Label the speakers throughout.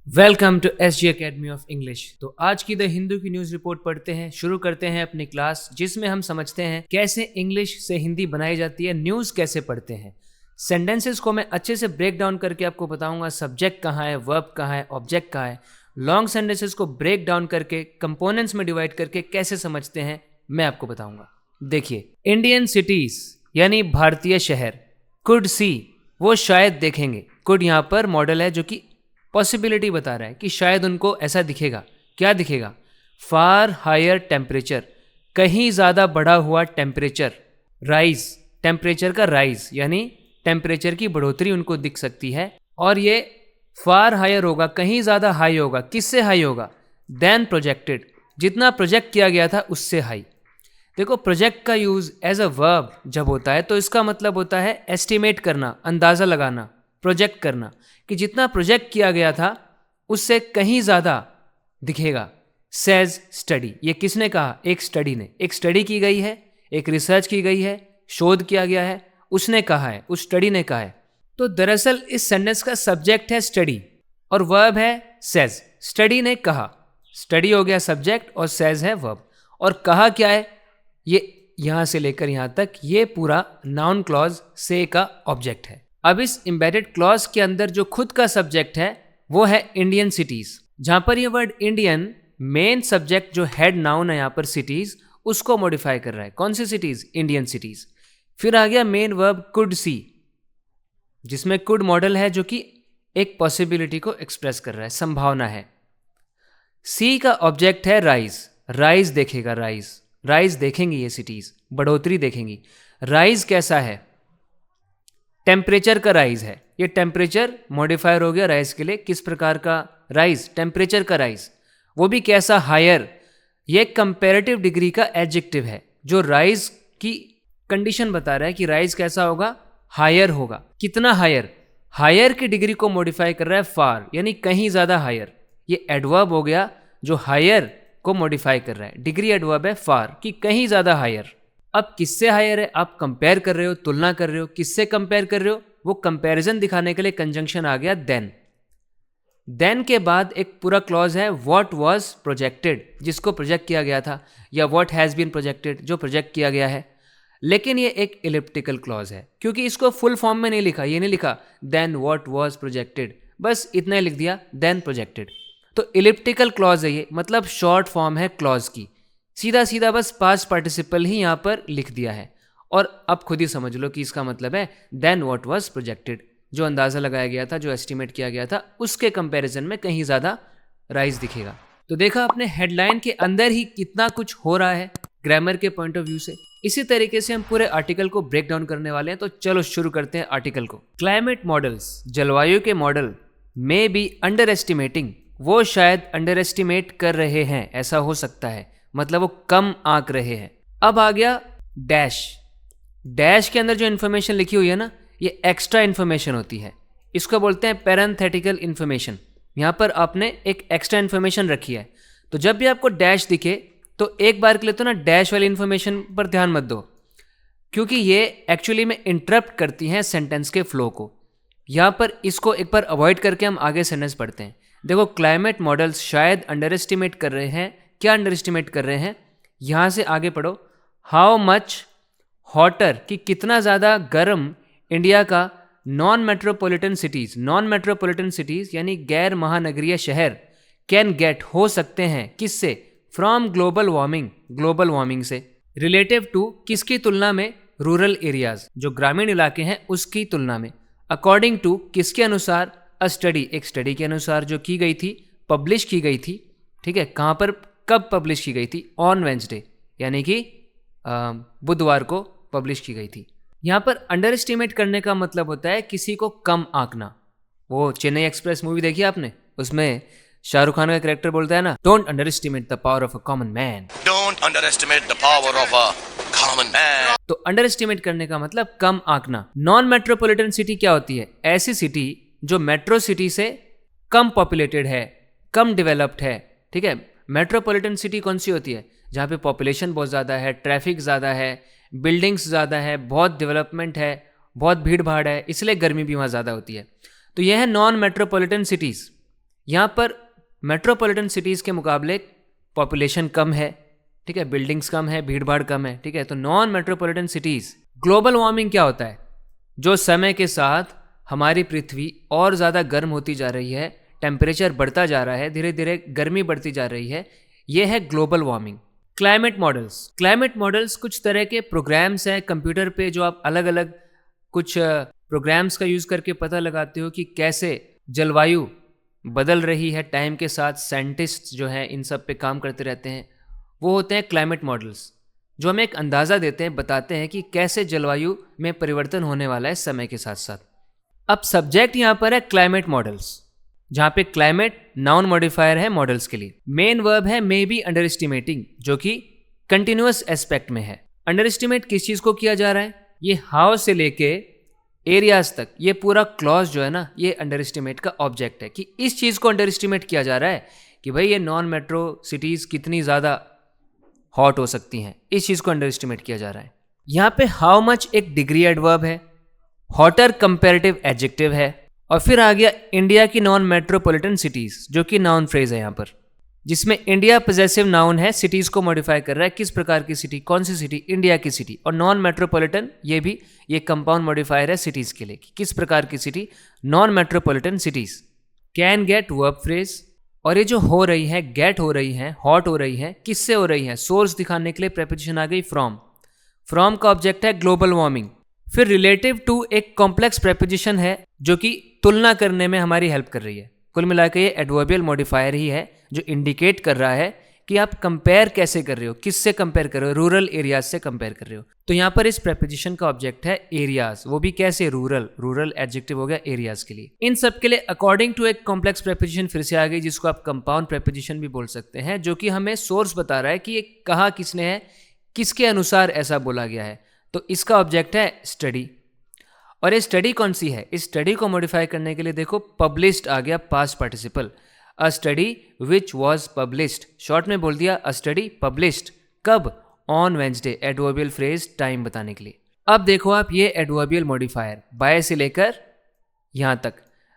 Speaker 1: Welcome to SG academy of English. तो आज की द हिंदू की न्यूज रिपोर्ट पढ़ते हैं, शुरू करते हैं अपनी क्लास जिसमें हम समझते हैं कैसे इंग्लिश से हिंदी बनाई जाती है, न्यूज कैसे पढ़ते हैं। सेंटेंसेस को मैं अच्छे से ब्रेक डाउन करके आपको बताऊंगा, सब्जेक्ट कहाँ है, वर्ब कहाँ है, ऑब्जेक्ट कहाँ है। लॉन्ग सेंटेंसेस को ब्रेक डाउन करके कंपोनेंट्स में डिवाइड करके कैसे समझते हैं मैं आपको बताऊंगा। देखिए, इंडियन सिटीज यानी भारतीय शहर, कुड सी वो शायद देखेंगे, कुड यहाँ पर मॉडल है जो कि पॉसिबिलिटी बता रहा है कि शायद उनको ऐसा दिखेगा। क्या दिखेगा? फार हायर टेम्परेचर, कहीं ज़्यादा बढ़ा हुआ टेम्परेचर। राइज, टेम्परेचर का राइज यानी टेम्परेचर की बढ़ोतरी उनको दिख सकती है। और ये फार हायर होगा, कहीं ज़्यादा हाई होगा। किससे हाई होगा? देन प्रोजेक्टेड, जितना प्रोजेक्ट किया गया था उससे हाई। देखो, प्रोजेक्ट का यूज़ एज अ वर्ब जब होता है तो इसका मतलब होता है एस्टिमेट करना, अंदाज़ा लगाना, प्रोजेक्ट करना कि जितना प्रोजेक्ट किया गया था उससे कहीं ज़्यादा दिखेगा। सेज स्टडी, ये किसने कहा? एक स्टडी ने, एक स्टडी की गई है, एक रिसर्च की गई है, शोध किया गया है, उसने कहा है, उस स्टडी ने कहा है। तो दरअसल इस सेंटेंस का सब्जेक्ट है स्टडी और वर्ब है सेज। स्टडी ने कहा, स्टडी हो गया सब्जेक्ट और सेज है वर्ब। और कहा क्या है? ये यहां से लेकर यहां तक ये पूरा नाउन क्लॉज से का ऑब्जेक्ट है। अब इस एम्बेडेड क्लॉज के अंदर जो खुद का सब्जेक्ट है वो है इंडियन सिटीज। जहां पर ये वर्ड इंडियन मेन सब्जेक्ट जो हेड नाउन है यहाँ पर सिटीज, उसको मॉडिफाई कर रहा है। कौन सी सिटीज? Indian cities. फिर आ गया मेन वर्ब कुड सी, जिसमें कुड मॉडल है जो कि एक पॉसिबिलिटी को एक्सप्रेस कर रहा है, संभावना है। सी का ऑब्जेक्ट है राइज, राइज देखेगा, राइज, राइज देखेंगी ये सिटीज, बढ़ोतरी देखेंगी। राइज कैसा है? टेम्परेचर का राइज है। ये टेम्परेचर मॉडिफायर हो गया राइज के लिए। किस प्रकार का राइज? टेम्परेचर का राइज, वो भी कैसा? हायर। ये कंपैरेटिव डिग्री का एडजेक्टिव है जो राइज की कंडीशन बता रहा है कि राइज कैसा होगा? हायर होगा। कितना हायर? हायर की डिग्री को मॉडिफाई कर रहा है फार, यानी कहीं ज्यादा हायर। ये एडवर्ब हो गया जो हायर को मॉडिफाई कर रहा है। डिग्री एडवर्ब है फार, कि कहीं ज्यादा हायर। अब किससे हायर है? आप कंपेयर कर रहे हो, तुलना कर रहे हो। किससे कंपेयर कर रहे हो? वो कंपैरिजन दिखाने के लिए कंजंक्शन आ गया देन। देन के बाद एक पूरा क्लॉज है व्हाट वाज प्रोजेक्टेड, जिसको प्रोजेक्ट किया गया था, या व्हाट हैज बीन प्रोजेक्टेड, जो प्रोजेक्ट किया गया है। लेकिन ये एक इलिप्टिकल क्लॉज है क्योंकि इसको फुल फॉर्म में नहीं लिखा। ये नहीं लिखा देन व्हाट वाज प्रोजेक्टेड, बस इतना ही लिख दिया देन प्रोजेक्टेड। तो इलिप्टिकल क्लॉज है ये, मतलब शॉर्ट फॉर्म है क्लॉज की। सीधा सीधा बस पास्ट पार्टिसिपल ही यहाँ पर लिख दिया है। और अब खुद ही समझ लो कि इसका मतलब है देन व्हाट वाज प्रोजेक्टेड, जो अंदाज़ा लगाया गया था, जो एस्टिमेट किया गया था, उसके कंपैरिजन में कहीं ज़्यादा राइज दिखेगा। तो देखा आपने, हेडलाइन के अंदर ही कितना कुछ हो रहा है ग्रामर के पॉइंट ऑफ व्यू से। इसी तरीके से हम पूरे आर्टिकल को ब्रेक डाउन करने वाले हैं। तो चलो शुरू करते हैं आर्टिकल को। क्लाइमेट मॉडल्स, जलवायु के model, may be under estimating, वो शायद अंडर एस्टिमेट कर रहे हैं, ऐसा हो सकता है, मतलब वो कम आंक रहे हैं। अब आ गया डैश। डैश के अंदर जो इन्फॉर्मेशन लिखी हुई है ना, ये एक्स्ट्रा इन्फॉर्मेशन होती है। इसको बोलते हैं पैरेंथेटिकल इन्फॉर्मेशन। यहाँ पर आपने एक एक्स्ट्रा इन्फॉर्मेशन रखी है। तो जब भी आपको डैश दिखे तो एक बार के लिए तो ना डैश वाली इन्फॉर्मेशन पर ध्यान मत दो, क्योंकि ये एक्चुअली में इंटरप्ट करती हैं सेंटेंस के फ्लो को। यहाँ पर इसको एक बार अवॉइड करके हम आगे सेंटेंस पढ़ते हैं। देखो, क्लाइमेट मॉडल्स शायद अंडर एस्टिमेट कर रहे हैं। क्या अंडर एस्टिमेट कर रहे हैं? यहाँ से आगे पढ़ो। हाउ मच हॉटर, कि कितना ज़्यादा गर्म इंडिया का non metropolitan cities, non metropolitan cities यानी गैर महानगरीय शहर, कैन गेट, हो सकते हैं, किससे? From global warming, global warming से। रिलेटिव टू, किसकी तुलना में? रूरल एरियाज, जो ग्रामीण इलाके हैं उसकी तुलना में। अकॉर्डिंग टू, किसके अनुसार? अ स्टडी, एक स्टडी के अनुसार जो की गई थी, पब्लिश की गई थी। ठीक है, कहाँ पर, कब पब्लिश की गई थी? ऑन वेंसडे, यानी कि बुधवार को पब्लिश की गई थी। यहाँ पर अंडर एस्टिमेट करने का मतलब होता है किसी को कम आंकना। वो चेन्नई एक्सप्रेस मूवी देखी आपने? उसमें शाहरुख खान का कैरेक्टर बोलता है ना, don't under estimate the power of a common man,
Speaker 2: don't under estimate the power of a common man.
Speaker 1: तो अंडर एस्टिमेट करने का मतलब कम आंकना। नॉन मेट्रोपॉलिटन सिटी क्या होती है? ऐसी सिटी जो मेट्रो सिटी से कम पॉपुलेटेड है, कम डेवलप्ड है। ठीक है, मेट्रोपॉलिटन सिटी कौन सी होती है? जहाँ पे पॉपुलेशन बहुत ज़्यादा है, ट्रैफिक ज़्यादा है, बिल्डिंग्स ज़्यादा है, बहुत डेवलपमेंट है, बहुत भीड़ भाड़ है, इसलिए गर्मी भी वहाँ ज़्यादा होती है। तो यह है नॉन मेट्रोपॉलिटन सिटीज़। यहाँ पर मेट्रोपॉलिटन सिटीज़ के मुकाबले पॉपुलेशन कम है, ठीक है, बिल्डिंग्स कम है, भीड़ भाड़ कम है, ठीक है। तो non metropolitan cities, global warming क्या होता है? जो समय के साथ हमारी पृथ्वी और ज़्यादा गर्म होती जा रही है, टेम्परेचर बढ़ता जा रहा है, धीरे धीरे गर्मी बढ़ती जा रही है, ये है ग्लोबल वार्मिंग। क्लाइमेट मॉडल्स कुछ तरह के प्रोग्राम्स हैं कंप्यूटर पे जो आप अलग अलग कुछ प्रोग्राम्स का यूज़ करके पता लगाते हो कि कैसे जलवायु बदल रही है टाइम के साथ। साइंटिस्ट जो हैं इन सब पे काम करते रहते हैं, वो होते हैं क्लाइमेट मॉडल्स, जो हमें एक अंदाज़ा देते हैं, बताते हैं कि कैसे जलवायु में परिवर्तन होने वाला है समय के साथ साथ। अब सब्जेक्ट यहाँ पर है क्लाइमेट मॉडल्स, जहाँ पे क्लाइमेट नाउन मॉडिफायर है मॉडल्स के लिए। मेन वर्ब है मे बी अंडर एस्टिमेटिंग, जो कि कंटिन्यूअस एस्पेक्ट में है। अंडर एस्टिमेट किस चीज़ को किया जा रहा है? ये हाउ से लेके एरियाज तक, ये पूरा क्लॉज जो है ना, ये अंडर एस्टिमेट का ऑब्जेक्ट है कि इस चीज़ को अंडर एस्टिमेट किया जा रहा है कि भाई ये नॉन मेट्रो सिटीज़ कितनी ज़्यादा हॉट हो सकती हैं, इस चीज़ को अंडर एस्टिमेट किया जा रहा है। यहाँ पे हाउ मच एक डिग्री एडवर्ब है, हॉटर कंपैरेटिव एडजेक्टिव है, और फिर आ गया इंडिया की नॉन मेट्रोपॉलिटन सिटीज़, जो कि नाउन फ्रेज है यहाँ पर, जिसमें इंडिया पॉजेसिव नाउन है, सिटीज़ को मॉडिफाई कर रहा है। किस प्रकार की सिटी? कौन सी सिटी? इंडिया की सिटी। और नॉन मेट्रोपॉलिटन ये कंपाउंड मॉडिफायर है सिटीज़ के लिए, किस प्रकार की city? Non metropolitan cities. Can get verb phrase, और ये जो हो रही है, गेट हो रही है, हॉट हो रही है, किससे हो रही है? सोर्स दिखाने के लिए प्रेपोजिशन आ गई फ्रॉम। फ्रॉम का ऑब्जेक्ट है ग्लोबल वार्मिंग। फिर रिलेटिव टू एक कॉम्प्लेक्स प्रेपोजिशन है जो कि तुलना करने में हमारी हेल्प कर रही है। कुल मिलाकर ये एडवर्बियल मॉडिफायर ही है जो इंडिकेट कर रहा है कि आप कंपेयर कैसे कर रहे हो, किससे कंपेयर कर रहे हो? रूरल एरियाज से कंपेयर कर रहे हो। तो यहाँ पर इस प्रेपोजिशन का ऑब्जेक्ट है एरियाज, वो भी कैसे? रूरल एडजेक्टिव हो गया एरियाज के लिए। इन सब के लिए अकॉर्डिंग टू एक कॉम्प्लेक्स प्रेपोजिशन फिर से आ गई, जिसको आप कंपाउंड प्रेपोजिशन भी बोल सकते हैं, जो कि हमें सोर्स बता रहा है कि ये कहा किसने है, किसके अनुसार ऐसा बोला गया है। तो इसका ऑब्जेक्ट है स्टडी। और ये स्टडी कौन सी है? इस स्टडी को मॉडिफाई करने के लिए देखो पब्लिश्ड आ गया past participle, a study which was published. Short में बोल दिया अ स्टडी पब्लिश्ड। कब? On Wednesday. Adverbial phrase time बताने के लिए। अब देखो आप ये एडवर्बियल मॉडिफायर बाय से लेकर यहाँ तक,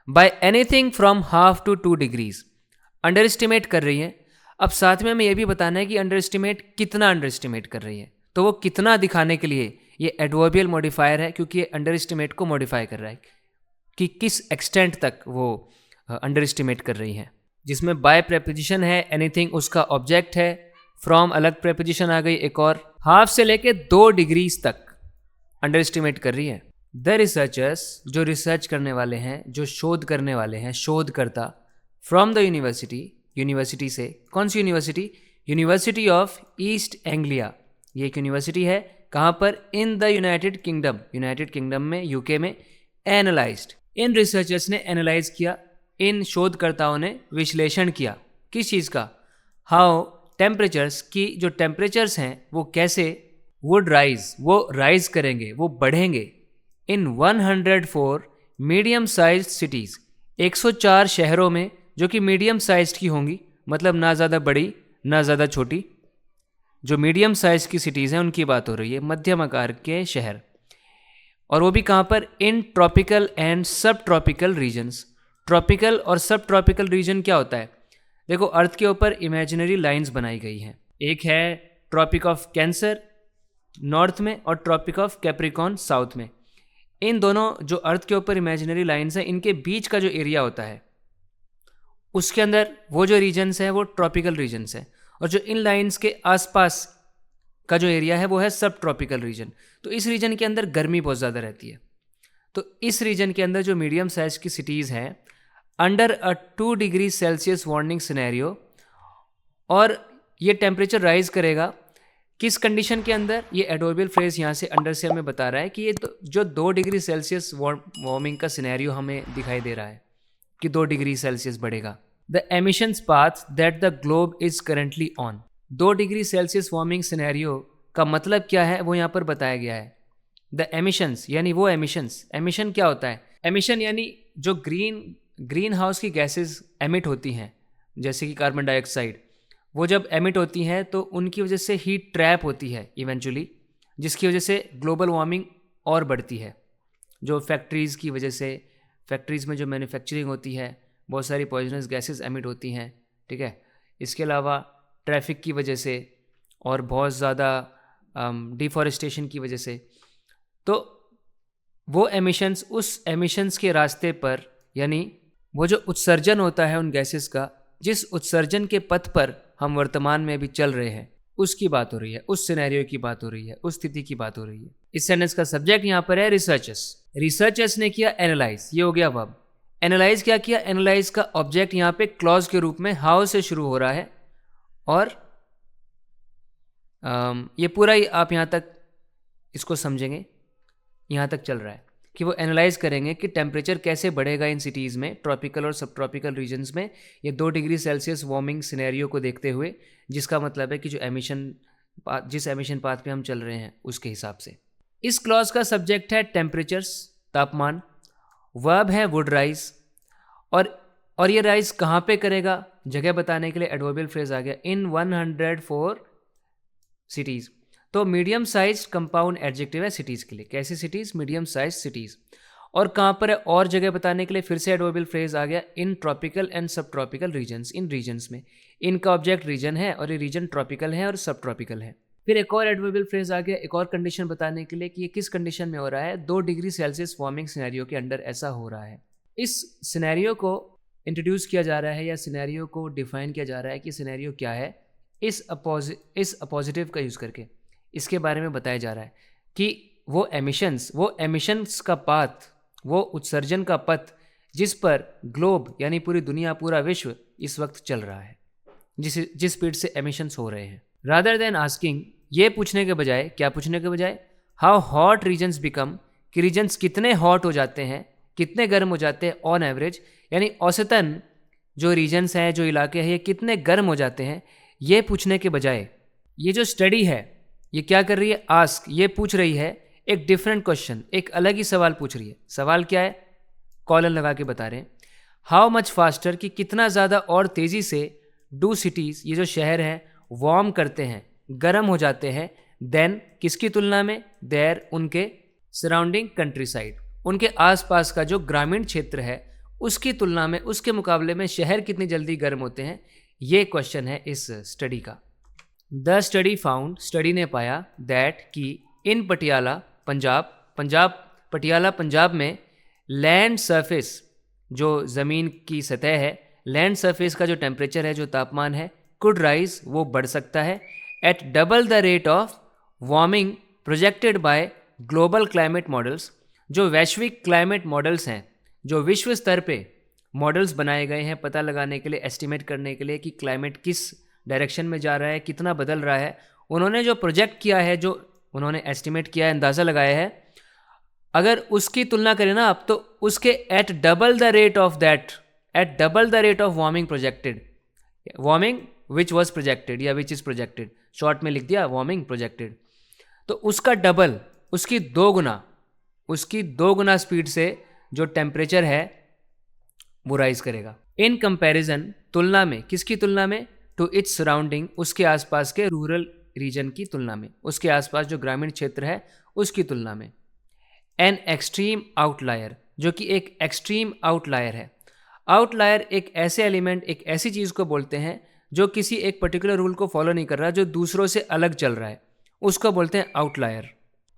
Speaker 1: by anything from half to 2 degrees underestimate कर रही है। अब साथ में हमें यह भी बताना है कि अंडर एस्टिमेट कितना अंडर एस्टिमेट कर रही है। तो वो कितना दिखाने के लिए ये एडवर्बियल मॉडिफायर है, क्योंकि ये अंडर एस्टिमेट को मॉडिफाई कर रहा है कि किस एक्सटेंट तक वो अंडर एस्टिमेट कर रही है। जिसमें बाय प्रेपोजिशन है, एनीथिंग उसका ऑब्जेक्ट है, फ्रॉम अलग प्रेपोजिशन आ गई एक और, हाफ से लेके 2 डिग्रीज तक अंडर एस्टिमेट कर रही है। द रिसर्चर्स, जो रिसर्च करने वाले हैं, जो शोध करने वाले हैं, शोधकर्ता, फ्रॉम द यूनिवर्सिटी से। कौन सी university? University of East Anglia. ये एक यूनिवर्सिटी है, कहाँ पर? इन द यूनाइटेड किंगडम में, यूके में। एनालाइज्ड, इन रिसर्चर्स ने एनालाइज किया, इन शोधकर्ताओं ने विश्लेषण किया। किस चीज़ का? हाउ टेम्परेचर्स, की जो टेम्परेचर्स हैं वो कैसे वुड राइज, वो राइज करेंगे, वो बढ़ेंगे। इन 104 मीडियम साइज सिटीज़, 104 शहरों में जो कि मीडियम साइज की होंगी, मतलब ना ज़्यादा बड़ी ना ज़्यादा छोटी। जो मीडियम साइज की सिटीज़ हैं उनकी बात हो रही है, मध्यम आकार के शहर। और वो भी कहाँ पर? इन ट्रॉपिकल एंड सब ट्रॉपिकल रीजन्स। ट्रॉपिकल और सब ट्रॉपिकल रीजन क्या होता है? देखो अर्थ के ऊपर इमेजिनरी लाइंस बनाई गई हैं। एक है ट्रॉपिक ऑफ कैंसर नॉर्थ में और ट्रॉपिक ऑफ कैप्रिकॉर्न साउथ में। इन दोनों जो अर्थ के ऊपर इमेजिनरी लाइंस हैं, इनके बीच का जो एरिया होता है उसके अंदर वो जो रीजन्स हैं वो ट्रॉपिकल रीजन्स हैं, और जो इन लाइंस के आसपास का जो एरिया है वो है सब ट्रॉपिकल रीजन। तो इस रीजन के अंदर गर्मी बहुत ज़्यादा रहती है। तो इस रीजन के अंदर जो मीडियम साइज की सिटीज़ हैं, under a 2 degree Celsius warning scenario, और ये टेम्परेचर राइज करेगा किस कंडीशन के अंदर? ये एडवर्बियल फ्रेज यहाँ से अंडर से हमें बता रहा है कि ये जो 2 डिग्री सेल्सियस वार्मिंग का सिनेरियो हमें दिखाई दे रहा है कि 2 डिग्री सेल्सियस बढ़ेगा। The emissions path that the globe is currently on. 2 degree Celsius warming scenario का मतलब क्या है वो यहाँ पर बताया गया है। द एमिशंस यानी वो एमिशंस। एमिशन क्या होता है? एमिशन यानी जो ग्रीन हाउस की गैसेस एमिट होती हैं, जैसे कि कार्बन डाइऑक्साइड, वो जब एमिट होती हैं तो उनकी वजह से हीट ट्रैप होती है इवेंचुअली, जिसकी वजह से ग्लोबल वार्मिंग और बढ़ती है। जो फैक्ट्रीज़ की वजह से, फैक्ट्रीज़ में जो मैन्युफैक्चरिंग होती है बहुत सारी पॉइजनस गैसेस एमिट होती हैं, ठीक है। इसके अलावा ट्रैफिक की वजह से और बहुत ज़्यादा डिफॉरेस्टेशन की वजह से, तो वो एमिशंस, उस एमिशंस के रास्ते पर, यानी वो जो उत्सर्जन होता है उन गैसेस का, जिस उत्सर्जन के पथ पर हम वर्तमान में अभी चल रहे हैं, उसकी बात हो रही है, उस सिनेरियो की बात हो रही है, उस स्थिति की बात हो रही है। इस सेंटेंस का सब्जेक्ट यहाँ पर है रिसर्चर्स। रिसर्चर्स ने किया एनालाइज, ये हो गया वर्ब। एनालाइज क्या किया? एनालाइज का ऑब्जेक्ट यहाँ पे क्लॉज के रूप में हाउ से शुरू हो रहा है, और ये पूरा ही आप यहाँ तक इसको समझेंगे, यहाँ तक चल रहा है कि वो एनालाइज करेंगे कि टेम्परेचर कैसे बढ़ेगा इन सिटीज़ में, ट्रॉपिकल और सब ट्रॉपिकल रीजन्स में, ये 2 डिग्री सेल्सियस वार्मिंग सिनेरियो को देखते हुए, जिसका मतलब है कि जो जिस एमिशन पाथ पे हम चल रहे हैं उसके हिसाब से। इस क्लॉज का सब्जेक्ट है टेम्परेचर्स, तापमान। वर्ब है वुड राइज, और ये राइज कहाँ पे करेगा, जगह बताने के लिए एडवर्बियल फ्रेज आ गया, इन 104 सिटीज़। तो मीडियम साइज कंपाउंड एडजेक्टिव है सिटीज़ के लिए। कैसी सिटीज़? Medium size cities. और कहाँ पर है? और जगह बताने के लिए फिर से एडवर्बियल फ्रेज आ गया, इन ट्रॉपिकल एंड सब ट्रॉपिकल रीजन्स, इन रीजन्स में। इनका ऑब्जेक्ट रीजन है और ये रीजन ट्रॉपिकल है और सब ट्रॉपिकल है। फिर एक और एडवर्बियल फ्रेज आ गया एक और कंडीशन बताने के लिए कि ये किस कंडीशन में हो रहा है, 2 डिग्री सेल्सियस वार्मिंग सिनेरियो के अंडर ऐसा हो रहा है। इस सिनेरियो को इंट्रोड्यूस किया जा रहा है या सिनेरियो को डिफाइन किया जा रहा है कि सिनेरियो क्या है, इस अपोजिटिव का यूज़ करके इसके बारे में बताया जा रहा है कि वो एमिशंस का पाथ, वो उत्सर्जन का पथ जिस पर ग्लोब यानी पूरी दुनिया, पूरा विश्व इस वक्त चल रहा है, जिस स्पीड से एमिशंस हो रहे हैं। रादर देन आस्किंग, ये पूछने के बजाय, क्या पूछने के बजाय, हाउ हॉट रीजन्स बिकम, कि रीजन्स कितने हॉट हो जाते हैं, कितने गर्म हो जाते हैं ऑन एवरेज, यानी औसतन जो रीजन्स हैं, जो इलाके हैं, ये कितने गर्म हो जाते हैं, ये पूछने के बजाय ये जो स्टडी है ये क्या कर रही है? आस्क, ये पूछ रही है एक डिफरेंट क्वेश्चन, एक अलग ही सवाल पूछ रही है। सवाल क्या है? कॉलन लगा के बता रहे हैं, हाउ मच फास्टर, कि कितना ज़्यादा और तेज़ी से डू सिटीज़, ये जो शहर हैं, वार्म करते हैं, गर्म हो जाते हैं, देन किसकी तुलना में? देयर, उनके सराउंडिंग कंट्री साइड, उनके आसपास का जो ग्रामीण क्षेत्र है उसकी तुलना में, उसके मुकाबले में शहर कितनी जल्दी गर्म होते हैं, ये क्वेश्चन है इस स्टडी का। द स्टडी फाउंड, स्टडी ने पाया, दैट कि इन पटियाला पटियाला पंजाब में लैंड सरफेस, जो ज़मीन की सतह है, लैंड सरफेस का जो टेम्परेचर है, जो तापमान है, कुड राइज, वो बढ़ सकता है, at double the rate of warming projected by global climate models, जो वैश्विक क्लाइमेट मॉडल्स हैं, जो विश्व स्तर पे मॉडल्स बनाए गए हैं पता लगाने के लिए, एस्टिमेट करने के लिए कि क्लाइमेट किस डायरेक्शन में जा रहा है, कितना बदल रहा है, उन्होंने जो प्रोजेक्ट किया है, जो उन्होंने एस्टिमेट किया है, अंदाज़ा लगाया है, अगर उसकी तुलना करें ना आप, तो उसके at double the rate of warming projected, warming which was projected या विच इज़ प्रोजेक्टेड, शॉर्ट में लिख दिया वार्मिंग प्रोजेक्टेड, तो उसका डबल, उसकी 2 गुना स्पीड से जो टेम्परेचर है वो राइज करेगा। इन कंपैरिजन, तुलना में, किसकी तुलना में? टू इट्स सराउंडिंग, उसके आसपास के रूरल रीजन की तुलना में, उसके आसपास जो ग्रामीण क्षेत्र है उसकी तुलना में। एन एक्सट्रीम आउटलायर, जो कि एक एक्सट्रीम आउटलायर है। आउटलायर एक ऐसे एलिमेंट, एक ऐसी चीज़ को बोलते हैं जो किसी एक पर्टिकुलर रूल को फॉलो नहीं कर रहा, जो दूसरों से अलग चल रहा है, उसको बोलते हैं आउटलायर।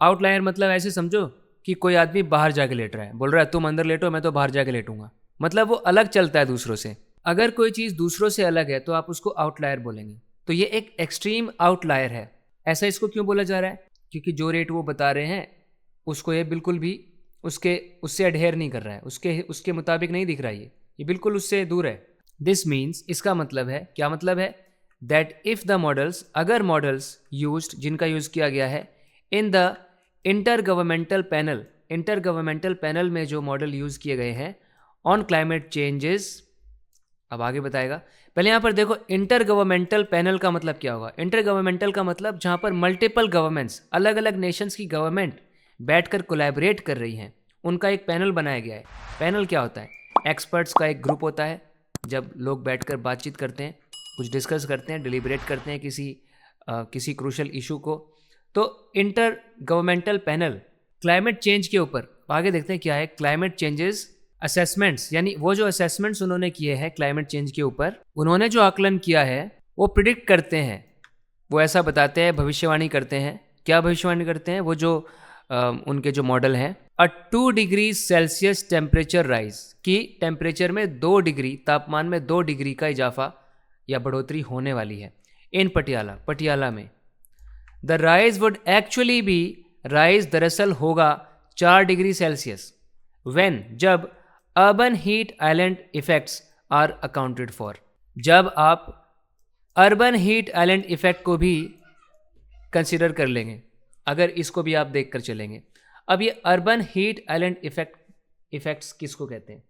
Speaker 1: आउटलायर मतलब ऐसे समझो कि कोई आदमी बाहर जाके लेट रहा है, बोल रहा है तुम अंदर लेटो, मैं तो बाहर जाके लेटूंगा, मतलब वो अलग चलता है दूसरों से। अगर कोई चीज़ दूसरों से अलग है तो आप उसको आउटलायर बोलेंगे। तो ये एक एक्सट्रीम आउटलायर है। ऐसा इसको क्यों बोला जा रहा है? क्योंकि जो रेट वो बता रहे हैं उसको ये बिल्कुल भी उससे अडहेयर नहीं कर रहा है, उसके मुताबिक नहीं दिख रहा है, ये बिल्कुल उससे दूर है। दिस मीन्स, इसका मतलब है, क्या मतलब है? दैट इफ़ द मॉडल्स, अगर मॉडल्स यूज्ड, जिनका यूज़ किया गया है, इन द इंटरगवर्नमेंटल पैनल में जो मॉडल यूज़ किए गए हैं ऑन क्लाइमेट चेंजेस, अब आगे बताएगा। पहले यहाँ पर देखो, इंटरगवर्नमेंटल पैनल का मतलब क्या होगा? इंटरगवर्नमेंटल का मतलब जहाँ पर मल्टीपल गवर्नमेंट्स, अलग अलग नेशंस की गवर्नमेंट बैठकर कोलैबोरेट कर रही हैं, उनका एक पैनल बनाया गया है। पैनल क्या होता है? एक्सपर्ट्स का एक ग्रुप होता है, जब लोग बैठकर बातचीत करते हैं, कुछ डिस्कस करते हैं, डिलिब्रेट करते हैं किसी क्रूशल इशू को, तो inter governmental panel climate change के ऊपर, आगे देखते हैं क्या है, क्लाइमेट चेंजेस असेसमेंट्स, यानी वो जो असेसमेंट्स उन्होंने किए हैं क्लाइमेट चेंज के ऊपर, उन्होंने जो आकलन किया है वो प्रिडिक्ट करते हैं, वो ऐसा बताते हैं, भविष्यवाणी करते हैं। क्या भविष्यवाणी करते हैं? वो जो उनके जो मॉडल हैं, 2 डिग्री सेल्सियस टेम्परेचर राइज, कि टेम्परेचर में 2 डिग्री, तापमान में 2 डिग्री का इजाफा या बढ़ोतरी होने वाली है इन पटियाला में। The rise would actually be, rise दरअसल होगा 4 डिग्री सेल्सियस, व्हेन, जब urban heat island effects are accounted for, जब आप अर्बन आइलैंड इफेक्ट को भी कंसिडर कर लेंगे, अगर इसको भी आप देख कर चलेंगे। अब ये अर्बन आइलैंड इफेक्ट्स किसको कहते हैं?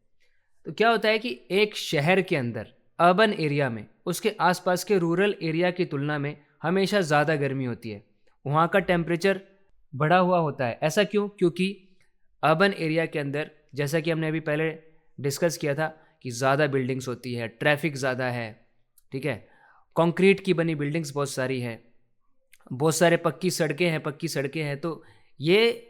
Speaker 1: तो क्या होता है कि एक शहर के अंदर, अर्बन एरिया में, उसके आसपास के रूरल एरिया की तुलना में हमेशा ज़्यादा गर्मी होती है, वहाँ का टेम्परेचर बढ़ा हुआ होता है। ऐसा क्यों? क्योंकि अर्बन एरिया के अंदर, जैसा कि हमने अभी पहले डिस्कस किया था, कि ज़्यादा बिल्डिंग्स होती है, ट्रैफिक ज़्यादा है, ठीक है, कंक्रीट की बनी बिल्डिंग्स बहुत सारी है, बहुत सारे पक्की सड़कें हैं, तो ये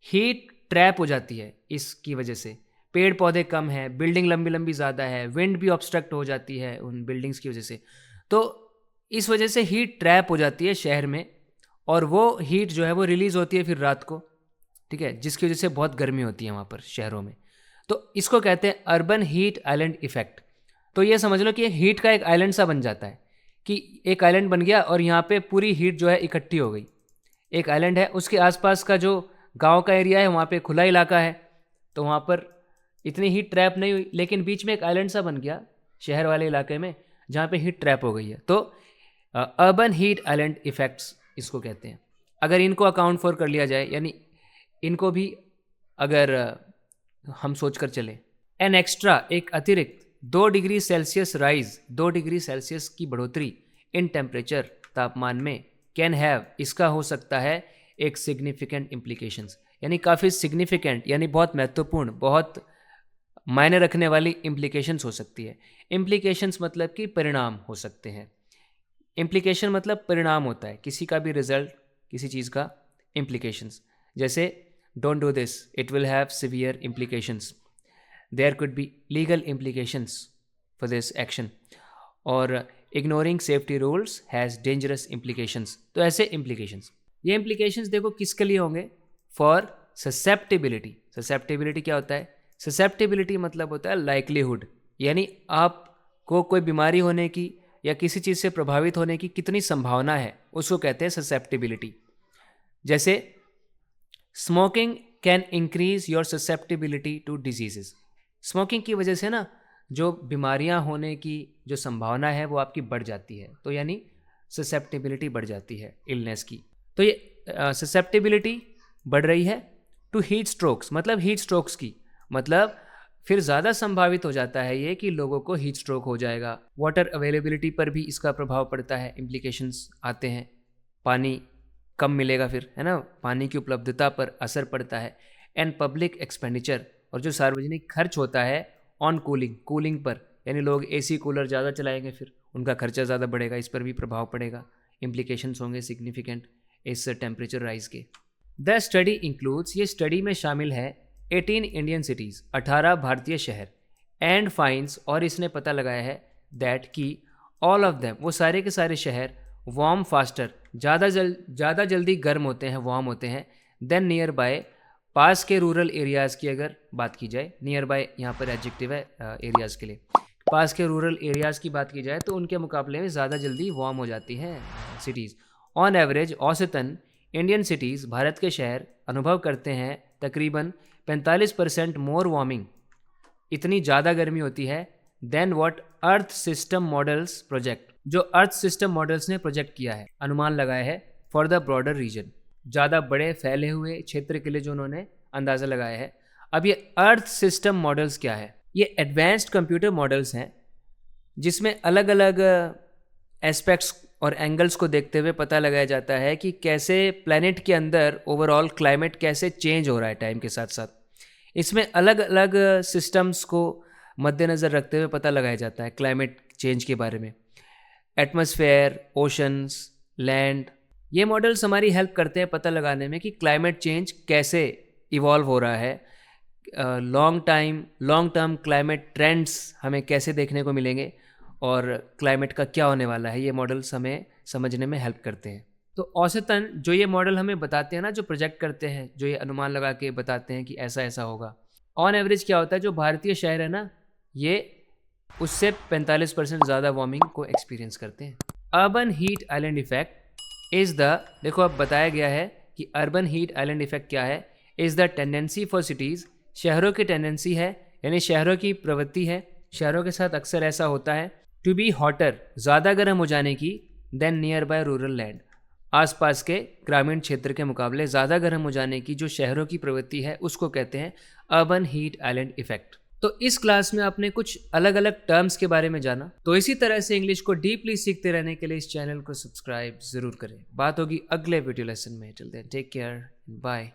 Speaker 1: हीट ट्रैप हो जाती है। इसकी वजह से पेड़ पौधे कम हैं, बिल्डिंग लंबी लंबी ज़्यादा है, विंड भी ऑब्स्ट्रक्ट हो जाती है उन बिल्डिंग्स की वजह से, तो इस वजह से हीट ट्रैप हो जाती है शहर में, और वो हीट जो है वो रिलीज़ होती है फिर रात को, ठीक है, जिसकी वजह से बहुत गर्मी होती है वहाँ पर शहरों में। तो इसको कहते हैं अर्बन हीट आइलैंड इफेक्ट। तो ये समझ लो कि हीट का एक आइलैंड सा बन जाता है, कि एक आइलैंड बन गया और यहाँ पे पूरी हीट जो है इकट्ठी हो गई। एक आइलैंड है, उसके आसपास का जो गांव का एरिया है वहाँ पे खुला इलाका है, तो वहाँ पर इतनी हीट ट्रैप नहीं हुई, लेकिन बीच में एक आइलैंड सा बन गया शहर वाले इलाके में जहाँ पे हीट ट्रैप हो गई है। तो अर्बन हीट आइलैंड इफेक्ट्स इसको कहते हैं। अगर इनको अकाउंट फॉर कर लिया जाए, यानी इनको भी अगर हम सोच कर चलें, एन एक्स्ट्रा, एक अतिरिक्त 2 degree Celsius rise, 2 degree Celsius की बढ़ोतरी इन टेम्परेचर, तापमान में, कैन हैव, इसका हो सकता है एक सिग्निफिकेंट इम्प्लीकेशंस, यानी काफ़ी सिग्निफिकेंट, यानी बहुत महत्वपूर्ण, बहुत मायने रखने वाली इम्प्लीकेशंस हो सकती है। इम्प्लीकेशंस मतलब कि परिणाम हो सकते हैं। इम्प्लीकेशन मतलब परिणाम होता है, किसी का भी रिजल्ट, किसी चीज़ का इम्प्लीकेशंस। जैसे don't do this, it will have severe implications, there could be legal implications for this action, और ignoring safety rules has dangerous implications. तो ऐसे इम्प्लीकेशंस, ये इम्प्लीकेशंस देखो किसके लिए होंगे? For susceptibility. ससेप्टिबिलिटी क्या होता है? ससेप्टिबिलिटी मतलब होता है लाइक्लीहुड, यानी आपको कोई बीमारी होने की या किसी चीज़ से प्रभावित होने की कितनी संभावना है, उसको कहते हैं ससेप्टिबिलिटी। जैसे smoking can increase your susceptibility to diseases. Smoking की वजह से ना जो बीमारियां होने की जो संभावना है वो आपकी बढ़ जाती है, तो यानी ससेप्टिबिलिटी बढ़ जाती है इलनेस की। तो ये ससेप्टिबिलिटी बढ़ रही है टू हीट स्ट्रोक्स, मतलब हीट स्ट्रोक्स की, मतलब फिर ज़्यादा संभावित हो जाता है ये कि लोगों को हीट स्ट्रोक हो जाएगा। वाटर अवेलेबिलिटी पर भी इसका प्रभाव पड़ता है, इम्प्लीकेशंस आते हैं, पानी कम मिलेगा फिर, है ना, पानी की उपलब्धता पर असर पड़ता है। एंड पब्लिक एक्सपेंडिचर, और जो सार्वजनिक खर्च होता है ऑन कूलिंग पर, यानी लोग एसी कूलर ज़्यादा चलाएंगे, फिर उनका खर्चा ज़्यादा बढ़ेगा, इस पर भी प्रभाव पड़ेगा। इम्प्लीकेशंस होंगे सिग्निफिकेंट इस टेम्परेचर राइज के। द स्टडी इंक्लूड्स, ये स्टडी में शामिल है 18 इंडियन सिटीज़, 18 भारतीय शहर, एंड फाइंड्स, और इसने पता लगाया है दैट कि ऑल ऑफ देम, वो सारे के सारे शहर, वार्म फास्टर, ज़्यादा जल्दी गर्म होते हैं, वार्म होते हैं, देन नियर बाय, पास के रूरल एरियाज़ की अगर बात की जाए, नियर बाय यहाँ पर एडजेक्टिव है एरियाज़ के लिए, पास के रूरल एरियाज़ की बात की जाए तो उनके मुकाबले में ज़्यादा जल्दी वार्म हो जाती हैं सिटीज़। ऑन एवरेज, औसतन इंडियन सिटीज़, भारत के शहर अनुभव करते हैं तकरीबन 45% मोर वार्मिंग, इतनी ज़्यादा गर्मी होती है, then what earth system models project, जो अर्थ सिस्टम मॉडल्स ने प्रोजेक्ट किया है, अनुमान लगाया है, फॉर द ब्रॉडर रीजन, ज़्यादा बड़े फैले हुए क्षेत्र के लिए जो उन्होंने अंदाज़ा लगाया है। अब ये अर्थ सिस्टम मॉडल्स क्या है? ये एडवांस्ड कंप्यूटर मॉडल्स हैं जिसमें अलग अलग एस्पेक्ट्स और एंगल्स को देखते हुए पता लगाया जाता है कि कैसे प्लैनेट के अंदर ओवरऑल क्लाइमेट कैसे चेंज हो रहा है टाइम के साथ साथ। इसमें अलग अलग सिस्टम्स को मद्देनज़र रखते हुए पता लगाया जाता है क्लाइमेट चेंज के बारे में, एटमॉस्फेयर, ओशंस, लैंड। ये मॉडल्स हमारी हेल्प करते हैं पता लगाने में कि क्लाइमेट चेंज कैसे इवॉल्व हो रहा है, लॉन्ग टर्म क्लाइमेट ट्रेंड्स हमें कैसे देखने को मिलेंगे और क्लाइमेट का क्या होने वाला है, ये मॉडल्स हमें समझने में हेल्प करते हैं। तो औसतन जो ये मॉडल हमें बताते हैं ना, जो प्रोजेक्ट करते हैं, जो ये अनुमान लगा के बताते हैं कि ऐसा ऐसा होगा, ऑन एवरेज क्या होता है, जो भारतीय शहर है ना, ये उससे 45% ज़्यादा वार्मिंग को एक्सपीरियंस करते हैं। Urban heat island effect is the, देखो अब बताया गया है कि अर्बन हीट आइलैंड इफेक्ट क्या है, is the tendency for cities, शहरों की टेंडेंसी है, यानी शहरों की प्रवृत्ति है, शहरों के साथ अक्सर ऐसा होता है, टू बी हॉटर, ज़्यादा गर्म हो जाने की, then nearby rural land, आसपास के ग्रामीण क्षेत्र के मुकाबले ज़्यादा गर्म हो जाने की जो शहरों की प्रवृत्ति है उसको कहते हैं अर्बन हीट आइलैंड इफेक्ट। तो इस क्लास में आपने कुछ अलग अलग टर्म्स के बारे में जाना। तो इसी तरह से इंग्लिश को डीपली सीखते रहने के लिए इस चैनल को सब्सक्राइब ज़रूर करें। बात होगी अगले वीडियो लेसन में। Till then take care, bye.